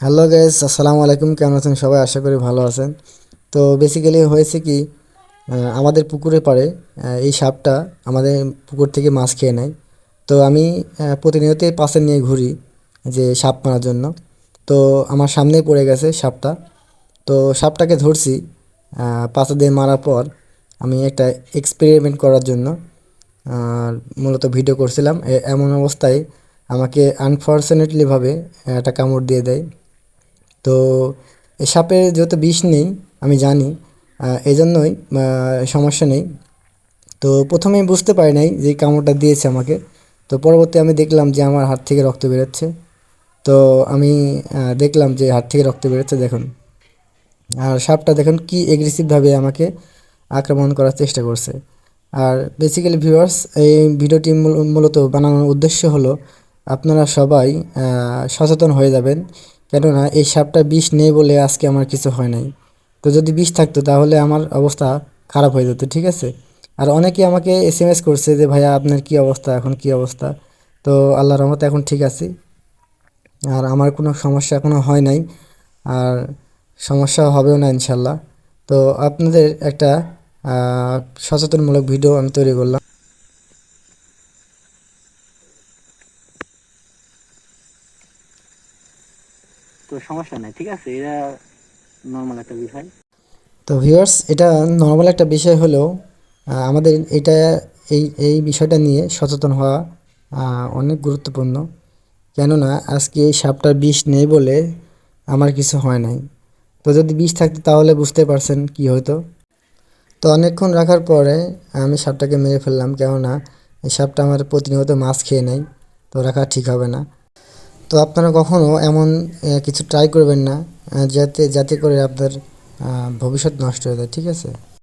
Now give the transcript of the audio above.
Hello guys, আসসালামু আলাইকুম। কেমন আছেন সবাই? আশা করি ভালো আছেন। তো বেসিক্যালি হয়েছে কি, আমাদের পুকুরে পাড়ে এই সাপটা আমাদের পুকুর থেকে মাছ খেয়ে নেয়। তো আমি প্রতিনিয়তই পাশে নিয়ে ঘুরি যে সাপ মারার জন্য। তো আমার সামনেই পড়ে গেছে সাপটা। তো সাপটাকে ধরছি, পাশে দিয়ে মারার পর আমি একটা এক্সপেরিমেন্ট করার জন্য আর মূলত ভিডিও করছিলাম। এমন অবস্থায় আমাকে আনফর্চুনেটলিভাবে একটা কামড় দিয়ে দেয়। তো এই সাপের যেহেতু বিষ নেই, আমি জানি, এই জন্যই সমস্যা নেই। তো প্রথমেই বুঝতে পারি নাই যে এই কামড়টা দিয়েছে আমাকে। তো পরবর্তী আমি দেখলাম যে আমার হাত থেকে রক্ত বেরোচ্ছে। তো আমি দেখলাম যে হাত থেকে রক্ত বেরোচ্ছে, দেখুন। আর সাপটা দেখুন কি এগ্রেসিভভাবে আমাকে আক্রমণ করার চেষ্টা করছে। আর বেসিক্যালি ভিউয়ার্স, এই ভিডিওটি মূলত বানানোর উদ্দেশ্য হলো আপনারা সবাই সচেতন হয়ে যাবেন। কেননা এই সাপটা বিষ নেই বলে আজকে আমার কিছু হয় নাই। তো যদি বিষ থাকতো তাহলে আমার অবস্থা খারাপ হয়ে যেত, ঠিক আছে? আর অনেকে আমাকে এসএমএস করছে যে ভাইয়া আপনার কি অবস্থা, এখন কি অবস্থা? তো আল্লাহর রহমতে এখন ঠিক আছি। আর আমার কোনো সমস্যা এখনও হয় নাই, আর সমস্যা হবেও না ইনশাল্লাহ। তো আপনাদের একটা আহ, সচেতনমূলক ভিডিও আমি তৈরি করলাম। তো সমস্যা নাই, ঠিক আছে, এটা নর্মাল একটা বিষয়। তো ভিউয়ার্স, এটা নর্মাল একটা বিষয় হলেও আমাদের এটা এই বিষয়টা নিয়ে সচেতন হওয়া অনেক গুরুত্বপূর্ণ। কেননা আজকে এই সাপটার বিষ নেই বলে আমার কিছু হয় নাই। তো যদি বিষ থাকতো তাহলে বুঝতে পারছেন কি হতো। তো অনেকক্ষণ রাখার পরে আমি সাপটাকে মেরে ফেললাম, কেননা এই সাপটা আমার প্রতিনিয়ত মাছ খেয়ে নেয়। তো রাখা ঠিক হবে না। তো আপনারা কখনও এমন কিছু ট্রাই করবেন না, যাতে যাতে করে আপনার ভবিষ্যৎ নষ্ট হয়ে যায়, ঠিক আছে?